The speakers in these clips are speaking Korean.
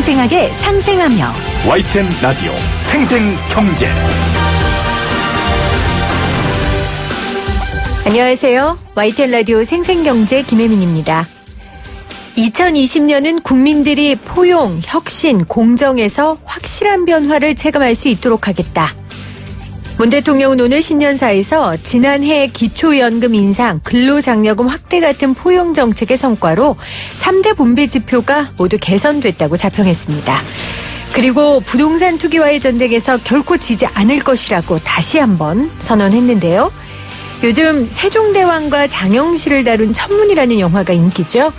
생생하게 상생하며 YTN 라디오 생생경제. 안녕하세요. YTN 라디오 생생경제 김혜민입니다. 2020년은 국민들이 포용, 혁신, 공정에서 확실한 변화를 체감할 수 있도록 하겠다. 문 대통령은 오늘 신년사에서 지난해 기초연금 인상, 근로장려금 확대 같은 포용 정책의 성과로 3대 분배 지표가 모두 개선됐다고 자평했습니다. 그리고 부동산 투기와의 전쟁에서 결코 지지 않을 것이라고 다시 한번 선언했는데요. 요즘 세종대왕과 장영실을 다룬 천문이라는 영화가 인기죠.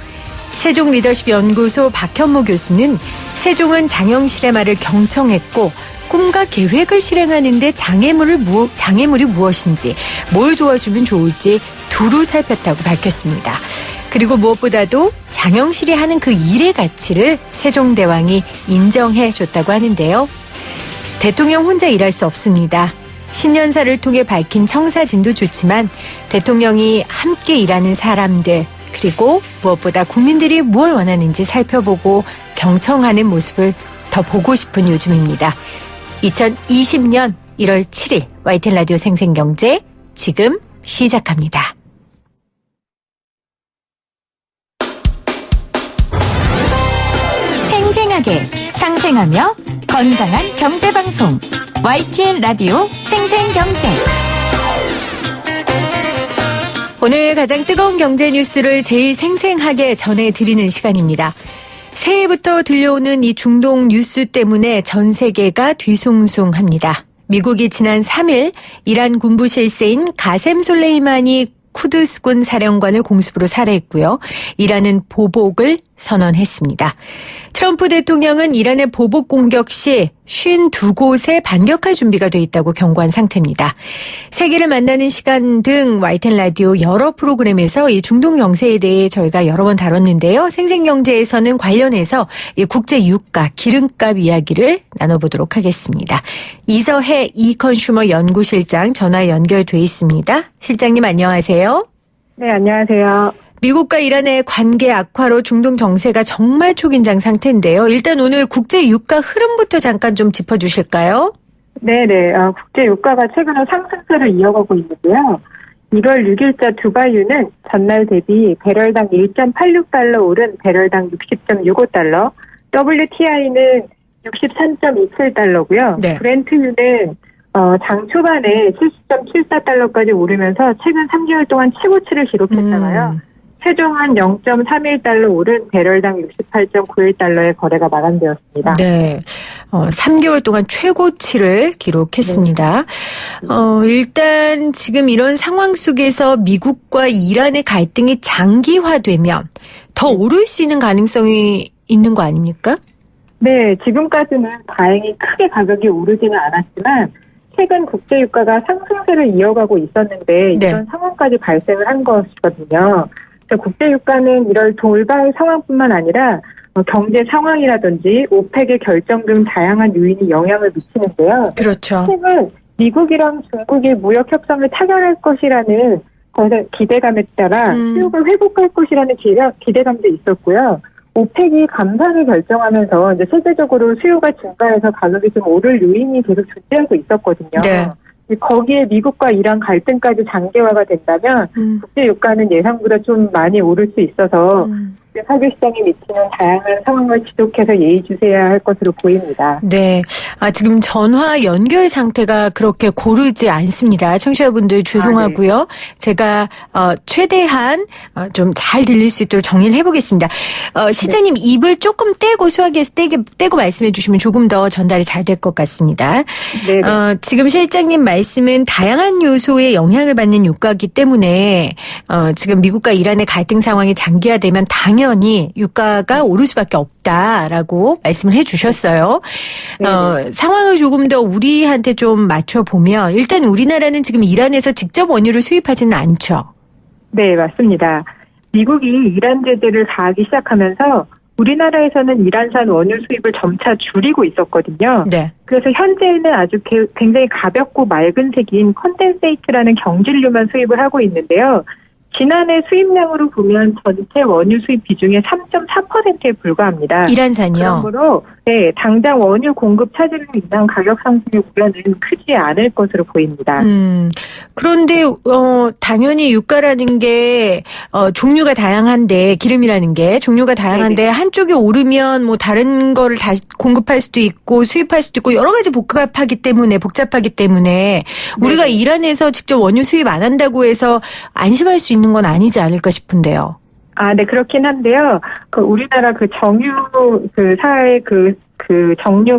세종리더십연구소 박현모 교수는 세종은 장영실의 말을 경청했고 꿈과 계획을 실행하는 데 장애물이 무엇인지, 뭘 도와주면 좋을지 두루 살폈다고 밝혔습니다. 그리고 무엇보다도 장영실이 하는 그 일의 가치를 세종대왕이 인정해줬다고 하는데요. 대통령 혼자 일할 수 없습니다. 신년사를 통해 밝힌 청사진도 좋지만 대통령이 함께 일하는 사람들, 그리고 무엇보다 국민들이 무엇을 원하는지 살펴보고 경청하는 모습을 더 보고 싶은 요즘입니다. 2020년 1월 7일 YTN 라디오 생생경제 지금 시작합니다. 생생하게 상생하며 건강한 경제방송 YTN 라디오 생생경제. 오늘 가장 뜨거운 경제 뉴스를 제일 생생하게 전해드리는 시간입니다. 새해부터 들려오는 이 중동 뉴스 때문에 전 세계가 뒤숭숭합니다. 미국이 지난 3일 이란 군부 실세인 가셈 솔레이마니 쿠드스군 사령관을 공습으로 살해했고요. 이란은 보복을 선언했습니다. 트럼프 대통령은 이란의 보복 공격 시 52곳에 반격할 준비가 돼 있다고 경고한 상태입니다. 세계를 만나는 시간 등 YTN 라디오 여러 프로그램에서 이 중동 영세에 대해 저희가 여러 번 다뤘는데요. 생생경제에서는 관련해서 이 국제 유가, 기름값 이야기를 나눠보도록 하겠습니다. 이서해 이컨슈머 연구실장 전화 연결돼 있습니다. 실장님 안녕하세요. 네, 안녕하세요. 미국과 이란의 관계 악화로 중동 정세가 정말 초긴장 상태인데요. 일단 오늘 국제 유가 흐름부터 잠깐 좀 짚어주실까요? 네네. 국제 유가가 최근에 상승세를 이어가고 있는데요. 1월 6일자 두바이유는 전날 대비 배럴당 1.86달러 오른 배럴당 60.65달러, WTI는 63.27달러고요. 네. 브렌트유는 장 초반에 70.74달러까지 오르면서 최근 3개월 동안 최고치를 기록했잖아요. 최종한 0.31달러 오른 배럴당 68.91달러의 거래가 마감되었습니다. 네. 3개월 동안 최고치를 기록했습니다. 네. 일단 지금 이런 상황 속에서 미국과 이란의 갈등이 장기화되면 더 오를 수 있는 가능성이 있는 거 아닙니까? 네. 지금까지는 다행히 크게 가격이 오르지는 않았지만 최근 국제유가가 상승세를 이어가고 있었는데 이런 네. 상황까지 발생을 한 것이거든요. 국제유가는 이런 돌발 상황뿐만 아니라 경제 상황이라든지 오펙의 결정 등 다양한 요인이 영향을 미치는데요. 그렇죠. 최근 미국이랑 중국이 무역 협상을 타결할 것이라는 것의 기대감에 따라 수요가 회복할 것이라는 기대감도 있었고요. 오펙이 감산을 결정하면서 이제 세계적으로 수요가 증가해서 가격이 좀 오를 요인이 계속 존재하고 있었거든요. 네. 거기에 미국과 이란 갈등까지 장기화가 된다면 국제 유가는 예상보다 좀 많이 오를 수 있어서 사교 시장에 미치는 다양한 상황을 지속해서 예의주세해야 할 것으로 보입니다. 네. 지금 전화 연결 상태가 그렇게 고르지 않습니다. 청취자분들 죄송하고요. 네. 제가 최대한 좀 잘 들릴 수 있도록 정리를 해보겠습니다. 시장님 네. 입을 조금 떼고 소화기에 떼고 말씀해 주시면 조금 더 전달이 잘 될 것 같습니다. 네. 지금 실장님 말씀은 다양한 요소에 영향을 받는 유가이기 때문에 지금 미국과 이란의 갈등 상황이 장기화되면 당연히 유가가 오를 수밖에 없다라고 말씀을 해 주셨어요. 상황을 조금 더 우리한테 좀 맞춰보면 일단 우리나라는 지금 이란에서 직접 원유를 수입하지는 않죠. 네, 맞습니다. 미국이 이란 제재를 가하기 시작하면서 우리나라에서는 이란산 원유 수입을 점차 줄이고 있었거든요. 네. 그래서 현재는 아주 굉장히 가볍고 맑은 색인 컨덴세이트라는 경질류만 수입을 하고 있는데요. 지난해 수입량으로 보면 전체 원유 수입 비중의 3.4%에 불과합니다. 이란산이요? 그러므로 네, 당장 원유 공급 차질로 인한 가격 상승의 우려는 크지 않을 것으로 보입니다. 그런데 당연히 유가라는 게 종류가 다양한데 기름이라는 게 종류가 다양한데 네네. 한쪽이 오르면 뭐 다른 거를 다시 공급할 수도 있고 수입할 수도 있고 여러 가지 복잡하기 때문에 우리가 네네. 이란에서 직접 원유 수입 안 한다고 해서 안심할 수 있는 건 아니지 않을까 싶은데요. 아, 네, 그렇긴 한데요. 우리나라 정유 사의 정제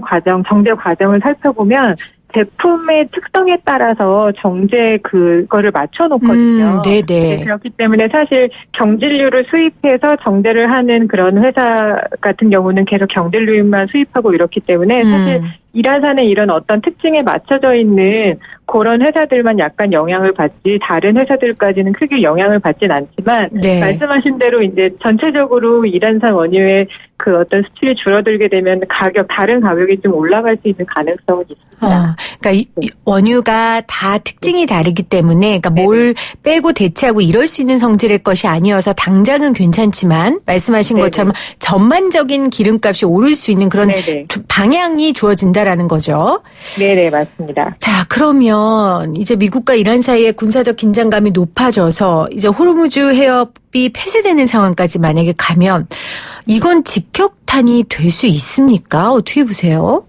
과정을 살펴보면 제품의 특성에 따라서 정제 그거를 맞춰놓거든요. 네네. 네, 그렇기 때문에 사실 경질유를 수입해서 정제를 하는 그런 회사 같은 경우는 계속 경질유만 수입하고 이렇기 때문에 사실 이란산의 이런 어떤 특징에 맞춰져 있는 그런 회사들만 약간 영향을 받지 다른 회사들까지는 크게 영향을 받진 않지만 네. 말씀하신 대로 이제 전체적으로 이란산 원유의 어떤 수출이 줄어들게 되면 다른 가격이 좀 올라갈 수 있는 가능성은 있습니다. 그러니까 이 원유가 다 특징이 다르기 때문에 그러니까 뭘 빼고 대체하고 이럴 수 있는 성질의 것이 아니어서 당장은 괜찮지만 말씀하신 네네. 것처럼 전반적인 기름값이 오를 수 있는 그런 네네. 방향이 주어진다라는 거죠. 네네, 맞습니다. 자, 그러면 이제 미국과 이란 사이의 군사적 긴장감이 높아져서 이제 호르무즈 해협이 폐쇄되는 상황까지 만약에 가면 이건 직격탄이 될 수 있습니까? 어떻게 보세요?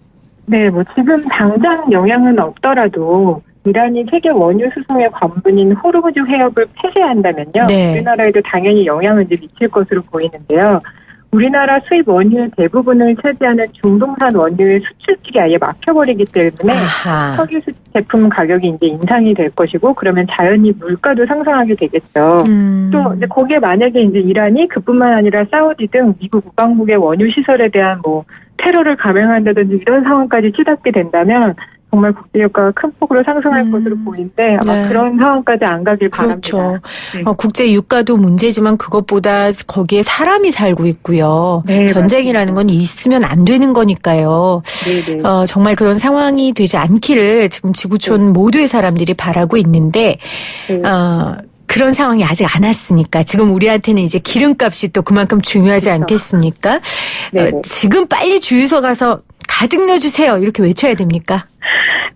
네, 지금 당장 영향은 없더라도 이란이 세계 원유 수송의 관문인 호르무즈 해협을 폐쇄한다면요. 네. 우리나라에도 당연히 영향을 이제 미칠 것으로 보이는데요. 우리나라 수입 원유의 대부분을 차지하는 중동산 원유의 수출길이 아예 막혀버리기 때문에 아하. 석유 제품 가격이 이제 인상이 될 것이고 그러면 자연히 물가도 상승하게 되겠죠. 또 이제 거기에 만약에 이제 이란이 그뿐만 아니라 사우디 등 미국 국방국의 원유 시설에 대한 테러를 감행한다든지 이런 상황까지 치닫게 된다면 정말 국제유가가 큰 폭으로 상승할 것으로 보이는데 아마 네. 그런 상황까지 안 가길 그렇죠. 바랍니다. 네. 국제 유가도 문제지만 그것보다 거기에 사람이 살고 있고요. 네, 전쟁이라는 맞습니다. 건 있으면 안 되는 거니까요. 네네. 정말 그런 상황이 되지 않기를 지금 지구촌 모두의 사람들이 바라고 있는데 네. 그런 상황이 아직 안 왔으니까 지금 우리한테는 이제 기름값이 또 그만큼 중요하지 그렇죠. 않겠습니까? 네네. 지금 빨리 주유소 가서 가득 넣어주세요. 이렇게 외쳐야 됩니까?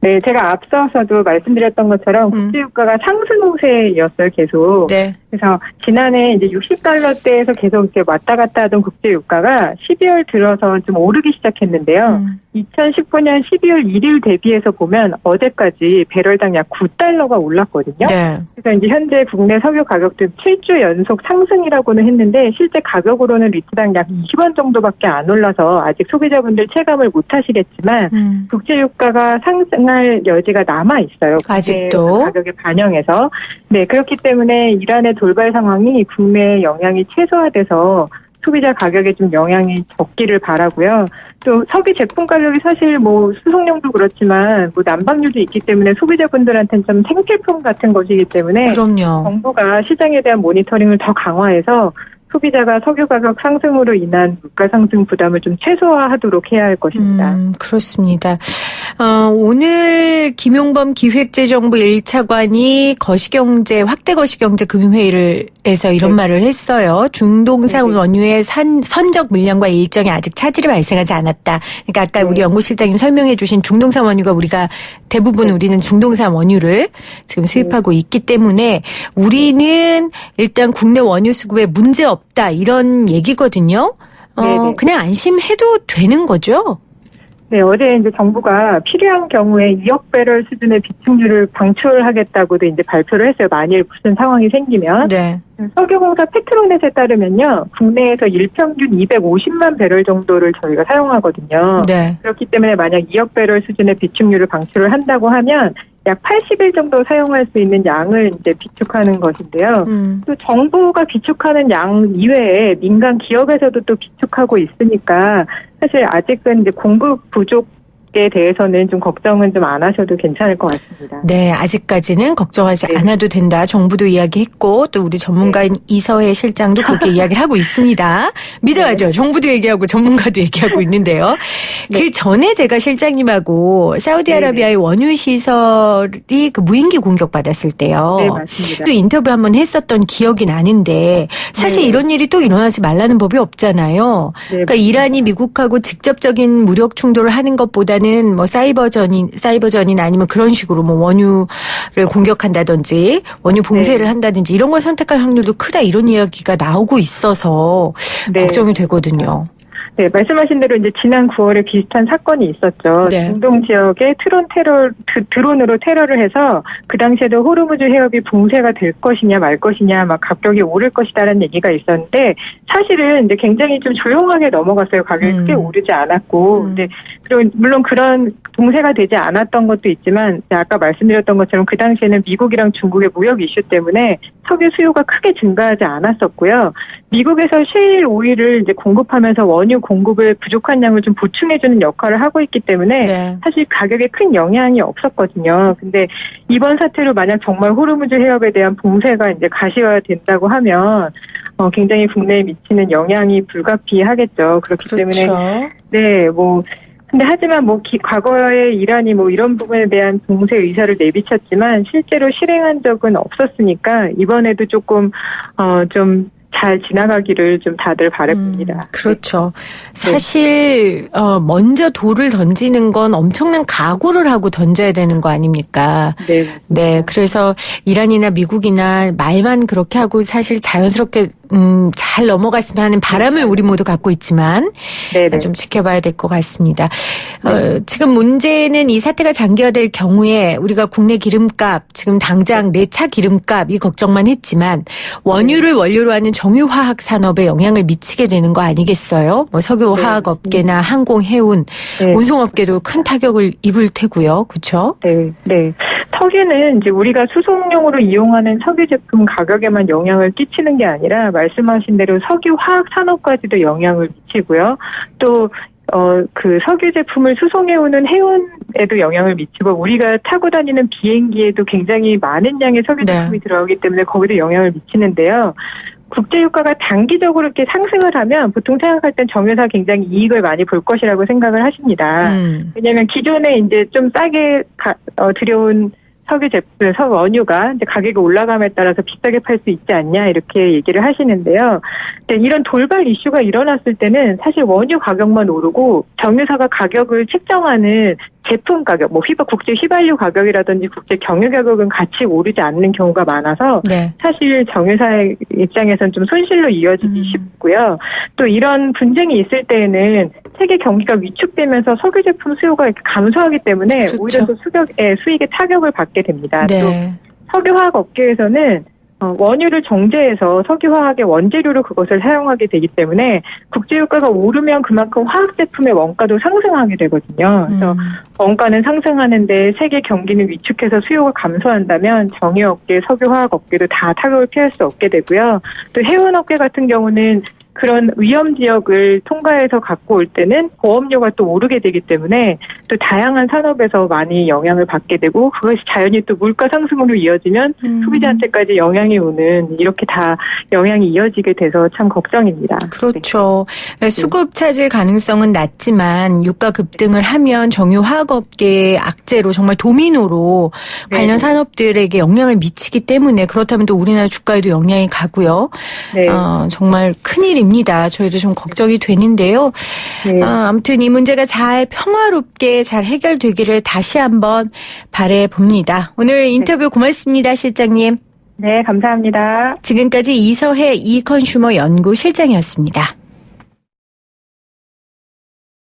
네, 제가 앞서서도 말씀드렸던 것처럼 국제유가가 상승 우세였어요, 계속. 네. 그래서 지난해 이제 60달러대에서 계속 이렇게 왔다 갔다 하던 국제유가가 12월 들어서 좀 오르기 시작했는데요. 2019년 12월 1일 대비해서 보면 어제까지 배럴당 약 9달러가 올랐거든요. 네. 그래서 이제 현재 국내 석유 가격도 7주 연속 상승이라고는 했는데 실제 가격으로는 리터당 약 20원 정도밖에 안 올라서 아직 소비자분들 체감을 못 하시겠지만 국제유가가 상승할 여지가 남아 있어요. 아직도 가격에 반영해서. 네, 그렇기 때문에 이란의 돌발 상황이 국내에 영향이 최소화돼서 소비자 가격에 좀 영향이 적기를 바라고요. 또 석유 제품 가격이 사실 수송용도 그렇지만 난방료도 있기 때문에 소비자분들한테는 좀 생필품 같은 것이기 때문에 그럼요. 정부가 시장에 대한 모니터링을 더 강화해서 소비자가 석유 가격 상승으로 인한 물가 상승 부담을 좀 최소화하도록 해야 할 것입니다. 그렇습니다. 오늘 김용범 기획재정부 1차관이 확대 거시경제 금융회의에서 이런 말을 했어요. 중동산 원유의 선적 물량과 일정이 아직 차질이 발생하지 않았다. 그러니까 아까 우리 연구실장님 설명해 주신 중동산 원유가 우리가 대부분 우리는 중동산 원유를 지금 수입하고 있기 때문에 우리는 일단 국내 원유 수급에 문제 없다 이런 얘기거든요. 그냥 안심해도 되는 거죠? 네, 어제 이제 정부가 필요한 경우에 2억 배럴 수준의 비축유를 방출하겠다고도 이제 발표를 했어요. 만일 무슨 상황이 생기면. 네. 석유공사 페트로넷에 따르면요, 국내에서 일평균 250만 배럴 정도를 저희가 사용하거든요. 네. 그렇기 때문에 만약 2억 배럴 수준의 비축유를 방출을 한다고 하면 약 80일 정도 사용할 수 있는 양을 이제 비축하는 것인데요. 또 정부가 비축하는 양 이외에 민간 기업에서도 또 비축하고 있으니까 사실 아직은 이제 공급 부족 화학업계에 대해서는 좀 걱정은 좀 안 하셔도 괜찮을 것 같습니다. 네, 아직까지는 걱정하지 네. 않아도 된다. 정부도 이야기했고 또 우리 전문가인 이서혜 실장도 그렇게 이야기를 하고 있습니다. 믿어야죠. 정부도 얘기하고 전문가도 얘기하고 있는데요. 네. 그 전에 제가 실장님하고 사우디아라비아의 원유 시설이 그 무인기 공격받았을 때요. 네, 맞습니다. 또 인터뷰 한번 했었던 기억이 나는데 사실 네. 이런 일이 또 일어나지 말라는 법이 없잖아요. 네, 그러니까 맞습니다. 이란이 미국하고 직접적인 무력 충돌을 하는 것보다는 뭐 사이버전이나 아니면 그런 식으로 뭐 원유를 공격한다든지 원유 봉쇄를 네. 한다든지 이런 걸 선택할 확률도 크다 이런 이야기가 나오고 있어서 네. 걱정이 되거든요. 네, 말씀하신 대로 이제 지난 9월에 비슷한 사건이 있었죠. 네. 중동 지역에 드론으로 테러를 해서 그 당시에도 호르무즈 해협이 봉쇄가 될 것이냐 말 것이냐 막 가격이 오를 것이다라는 얘기가 있었는데 사실은 이제 굉장히 좀 조용하게 넘어갔어요. 가격이 크게 오르지 않았고. 근데 그리고 물론 그런 봉쇄가 되지 않았던 것도 있지만 아까 말씀드렸던 것처럼 그 당시에는 미국이랑 중국의 무역 이슈 때문에 석유 수요가 크게 증가하지 않았었고요. 미국에서 셰일 오일을 이제 공급하면서 원유 공급을 부족한 양을 좀 보충해주는 역할을 하고 있기 때문에 네. 사실 가격에 큰 영향이 없었거든요. 근데 이번 사태로 만약 정말 호르무즈 해협에 대한 봉쇄가 이제 가시화된다고 하면 굉장히 국내에 미치는 영향이 불가피하겠죠. 그렇기 그렇죠. 때문에 네, 근데 하지만 과거에 이란이 이런 부분에 대한 봉쇄 의사를 내비쳤지만 실제로 실행한 적은 없었으니까 이번에도 조금 좀 잘 지나가기를 좀 다들 바라봅니다. 그렇죠. 사실 먼저 돌을 던지는 건 엄청난 각오를 하고 던져야 되는 거 아닙니까? 네. 네, 그래서 이란이나 미국이나 말만 그렇게 하고 사실 자연스럽게 잘 넘어갔으면 하는 바람을 우리 모두 갖고 있지만 네네. 좀 지켜봐야 될 것 같습니다. 지금 문제는 이 사태가 장기화될 경우에 우리가 국내 기름값, 지금 당장 내 차 기름값 이 걱정만 했지만 원유를 원료로 하는 정유화학 산업에 영향을 미치게 되는 거 아니겠어요? 뭐 석유화학업계나 항공, 해운, 네. 운송업계도 큰 타격을 입을 테고요. 그렇죠? 네, 네. 석유는 이제 우리가 수송용으로 이용하는 석유 제품 가격에만 영향을 끼치는 게 아니라 말씀하신 대로 석유 화학 산업까지도 영향을 미치고요. 또 그 석유 제품을 수송해오는 해운에도 영향을 미치고 우리가 타고 다니는 비행기에도 굉장히 많은 양의 석유 제품이 들어가기 때문에 거기도 영향을 미치는데요. 국제유가가 단기적으로 이렇게 상승을 하면 보통 생각할 땐 정유사가 굉장히 이익을 많이 볼 것이라고 생각을 하십니다. 왜냐하면 기존에 이제 좀 싸게 들여온 석유 제품, 원유가 이제 가격이 올라감에 따라서 비싸게 팔 수 있지 않냐 이렇게 얘기를 하시는데요. 근데 이런 돌발 이슈가 일어났을 때는 사실 원유 가격만 오르고 정유사가 가격을 책정하는 제품 가격, 국제 휘발유 가격이라든지 국제 경유 가격은 같이 오르지 않는 경우가 많아서 사실 정유사의 입장에서는 좀 손실로 이어지기 쉽고요. 또 이런 분쟁이 있을 때에는 세계 경기가 위축되면서 석유 제품 수요가 이렇게 감소하기 때문에 오히려 또 수익에 타격을 받게 됩니다. 또 석유화학 업계에서는 원유를 정제해서 석유화학의 원재료로 그것을 사용하게 되기 때문에 국제유가가 오르면 그만큼 화학 제품의 원가도 상승하게 되거든요. 그래서 원가는 상승하는데 세계 경기는 위축해서 수요가 감소한다면 정유업계, 석유화학업계도 다 타격을 피할 수 없게 되고요. 또 해운업계 같은 경우는 그런 위험 지역을 통과해서 갖고 올 때는 보험료가 또 오르게 되기 때문에 또 다양한 산업에서 많이 영향을 받게 되고 그것이 자연히 또 물가 상승으로 이어지면 소비자한테까지 영향이 오는 이렇게 다 영향이 이어지게 돼서 참 걱정입니다. 그렇죠. 네. 수급 차질 가능성은 낮지만 유가 급등을 하면 정유화학업계의 악재로 정말 도미노로 관련 산업들에게 영향을 미치기 때문에 그렇다면 또 우리나라 주가에도 영향이 가고요. 정말 큰일입니다. 저희도 좀 걱정이 되는데요. 아무튼 이 문제가 잘 평화롭게 잘 해결되기를 다시 한번 바라봅니다. 오늘 인터뷰 고맙습니다, 실장님. 네, 감사합니다. 지금까지 이서혜 이컨슈머 연구 실장이었습니다.